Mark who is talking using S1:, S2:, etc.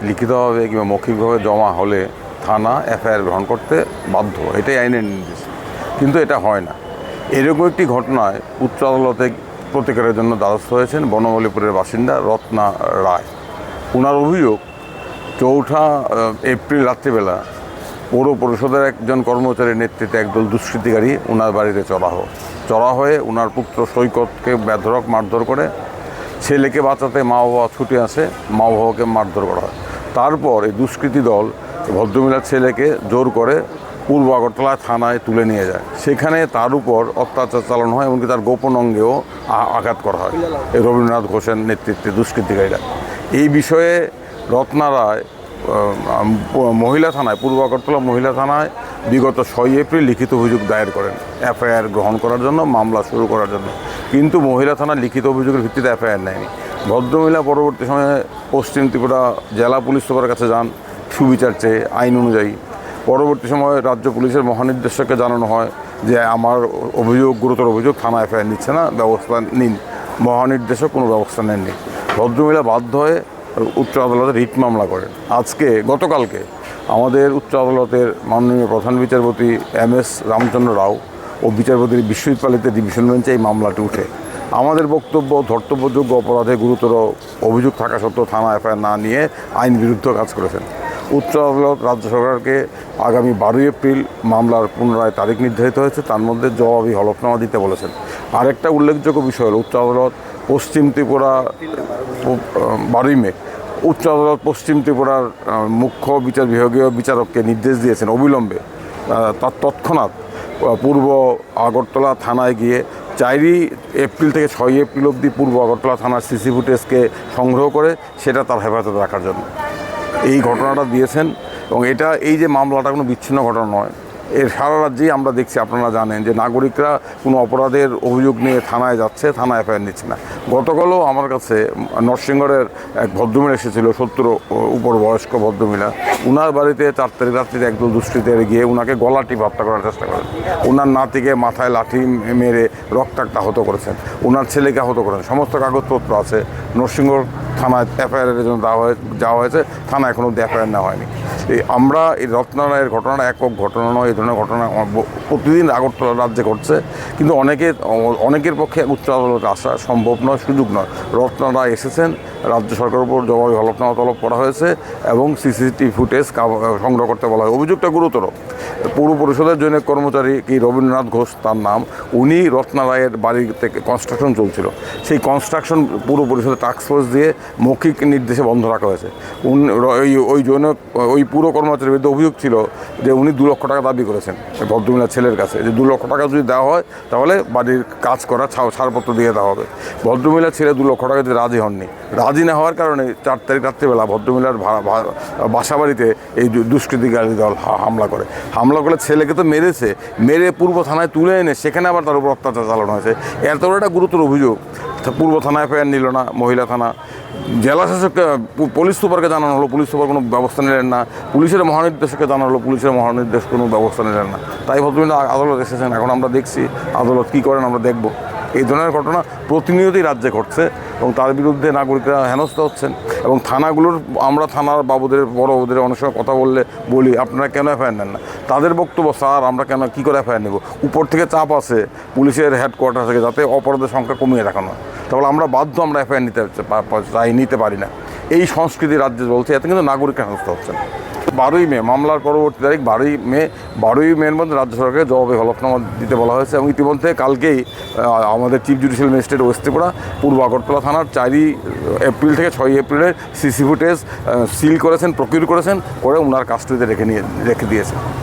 S1: লিখিতভাবে কিংবা মৌখিকভাবে জমা হলে থানা এফআইআর গ্রহণ করতে বাধ্য, এটাই আইনের নির্দেশ। কিন্তু এটা হয় না। এরকম একটি ঘটনায় উচ্চ আদালতে প্রতিকারের জন্য দ্বারস্থ হয়েছেন বনমালীপুরের বাসিন্দা রত্না রায়। ওনার অভিযোগ, 4 এপ্রিল রাত্রিবেলা পৌর পরিষদের একজন কর্মচারীর নেতৃত্বে একদল দুষ্কৃতিকারী ওনার বাড়িতে চড়া হয়ে ওনার পুত্র সৈকতকে বেধড়ক মারধর করে। ছেলেকে বাঁচাতে মা বাবা ছুটে আসে, মা বাবাকে মারধর করা হয়। তারপর এই দুষ্কৃতী দল ভদ্রমহিলার ছেলেকে জোর করে পূর্ব আগরতলা থানায় তুলে নিয়ে যায়। সেখানে তার উপর অত্যাচার চালানো হয়, এমনকি তার গোপন অঙ্গেও আঘাত করা হয় এই রবীন্দ্রনাথ ঘোষের নেতৃত্বে দুষ্কৃতিকারীরা। এই বিষয়ে রত্না রায় মহিলা থানায়, পূর্ব আগরতলা মহিলা থানায় বিগত 6 এপ্রিল লিখিত অভিযোগ দায়ের করেন এফআইআর গ্রহণ করার জন্য, মামলা শুরু করার জন্য। কিন্তু মহিলা থানা লিখিত অভিযোগের ভিত্তিতে এফআইআর নেয়নি। ভদ্রমহিলা পরবর্তী সময়ে পশ্চিম ত্রিপুরা জেলা পুলিশ সুপারের কাছে যান সুবিচার চেয়ে আইন অনুযায়ী। পরবর্তী সময়ে রাজ্য পুলিশের মহানির্দেশককে জানানো হয় যে আমার অভিযোগ গুরুতর অভিযোগ, থানা এফআইআর নিচ্ছে না, ব্যবস্থা নিন। মহানির্দেশক কোনো ব্যবস্থা নেননি। ভদ্রমহিলা বাধ্য হয়ে উচ্চ আদালতে রিট মামলা করেন। গতকালকে আমাদের উচ্চ আদালতের মাননীয় প্রধান বিচারপতি MS রামচন্দ্র রাও ও বিচারপতির বিশ্বজিৎ পালিতের ডিভিশন বেঞ্চে এই মামলাটি উঠে। আমাদের বক্তব্য, ধর্তব্যযোগ্য অপরাধে গুরুতর অভিযোগ থাকা সত্ত্বেও থানা এফআইআর না নিয়ে আইন বিরুদ্ধ কাজ করেছেন। উচ্চ আদালত রাজ্য সরকারকে আগামী 12 এপ্রিল মামলার পুনরায় তারিখ নির্ধারিত হয়েছে, তার মধ্যে জবাবি হলফনামা দিতে বলেছেন। আরেকটা উল্লেখযোগ্য বিষয় হল উচ্চ আদালত পশ্চিম ত্রিপুরা 12 মে উচ্চ আদালত পশ্চিম ত্রিপুরার মুখ্য বিভাগীয় বিচারককে নির্দেশ দিয়েছেন অবিলম্বে তৎক্ষণাৎ পূর্ব আগরতলা থানায় গিয়ে 4 এপ্রিল থেকে 6 এপ্রিল অবধি পূর্ব আগরতলা থানার সিসি ফুটেজকে সংগ্রহ করে সেটা তার হেফাজতে রাখার জন্য এই ঘটনাটা দিয়েছেন। এবং এই যে মামলাটা কোনো বিচ্ছিন্ন ঘটনা নয়, এর সারা রাজ্যেই আমরা দেখছি, আপনারা জানেন যে নাগরিকরা কোনো অপরাধের অভিযোগ নিয়ে থানায় যাচ্ছে, থানা এফআইআর নিচ্ছে না। গতকালও আমার কাছে নরসিংগড়ের এক ভদ্রমহিলা এসেছিল, 70 উপর বয়স্ক ভদ্রমহিলা। ওনার বাড়িতে 4 তারিখ রাত্রিতে একদল দুষ্কৃতীরা গিয়ে ওনাকে গলা টিপে হত্যা করার চেষ্টা করেন। ওনার নাতিকে মাথায় লাঠি মেরে রক্তাক্ত আহত করেছেন, ওনার ছেলেকে আহত করেছেন। সমস্ত কাগজপত্র আছে। নরসিংগড় থানায় এফআইআরের জন্য যাওয়া হয়েছে, থানা এখনও এফআইআর নেওয়া হয়নি। আমরা এই রত্না রায়ের ঘটনাটা একক ঘটনা নয়, এই ধরনের ঘটনা প্রতিদিন আগরতলা রাজ্যে ঘটছে। কিন্তু অনেকের পক্ষে উচ্চ আদালতে আসা সম্ভব নয়, সুযোগ নয়। রত্না রায় এসেছেন, রাজ্য সরকারের উপর জবাবি হলফনামা তলব করা হয়েছে এবং সিসিটিভি ফুটেজ সংগ্রহ করতে বলা হয়। অভিযোগটা গুরুতর। পৌর পরিষদের জন্য কর্মচারী কি রবীন্দ্রনাথ ঘোষ তার নাম, উনি রত্না রায়ের বাড়ি থেকে কনস্ট্রাকশন চলছিল, সেই কনস্ট্রাকশন পৌর পরিষদের টাস্ক ফোর্স দিয়ে মৌখিক নির্দেশে বন্ধ রাখা হয়েছে। ওই পুরো কর্মচারীর বিরুদ্ধে অভিযোগ ছিল যে উনি 2 লক্ষ টাকা দাবি করেছেন ভদ্রমহিলার ছেলের কাছে, যে 2 লক্ষ টাকা যদি দেওয়া হয় তাহলে বাড়ির কাজ করার ছাড়পত্র দিয়ে দেওয়া হবে। ভদ্রমহিলার ছেলে 2 লক্ষ টাকা দিতে রাজি হননি। রাজি না হওয়ার কারণে 4 তারিখ রাত্রিবেলা ভদ্রমহিলার বাসা বাড়িতে এই দুষ্কৃতিকারী দল হামলা করে ছেলেকে তো মেরে পূর্ব থানায় তুলে এনে সেখানে আবার তার উপর অত্যাচার চালানো হয়েছে। এত বড় একটা গুরুতর অভিযোগ। পূর্ব থানায় এফআইআর নিল না মহিলা থানা। জেলা শাসককে, পুলিশ সুপারকে জানানো হলো, পুলিশ সুপার কোনো ব্যবস্থা নিলেন না। পুলিশের মহানির্দেশককে জানানো হলো, পুলিশের মহানির্দেশক কোনো ব্যবস্থা নিলেন না। তাই ভদ্রমহিলা আদালত এসেছেন। এখন আমরা দেখছি আদালত কী করেন, আমরা দেখব। এই ধরনের ঘটনা প্রতিনিয়তই রাজ্যে ঘটছে এবং তার বিরুদ্ধে নাগরিকরা হেনস্থা হচ্ছেন। এবং থানাগুলোর, আমরা থানার বাবুদের, বড় বাবুদের অনেক সময় কথা বলি আপনারা কেন এফআইআর নেন না, তাদের বক্তব্য, স্যার আমরা কী করে এফআইআর নেব, উপর থেকে চাপ আছে পুলিশের হেডকোয়ার্টার থেকে যাতে অপরাধের সংখ্যা কমিয়ে দেখানো হয়। তাহলে আমরা বাধ্য, আমরা এফআইআর নিতে পারি না। এই সংস্কৃতি রাজ্যে চলছে, এতে কিন্তু নাগরিকরা হেনস্থা হচ্ছেন। 12 মে মামলার পরবর্তী তারিখ 12 মের মধ্যে রাজ্য সরকারকে জবাবে হলফনামা দিতে বলা হয়েছে। এবং ইতিমধ্যে কালকেই আমাদের chief judicial magistrate West Tripura পূর্ব আগরতলা থানার 4 এপ্রিল থেকে 6 এপ্রিলের সিসি ফুটেজ সিল করেছেন, প্রকিউর করেছেন, করে ওনার কাস্টডিতে রেখে দিয়েছেন।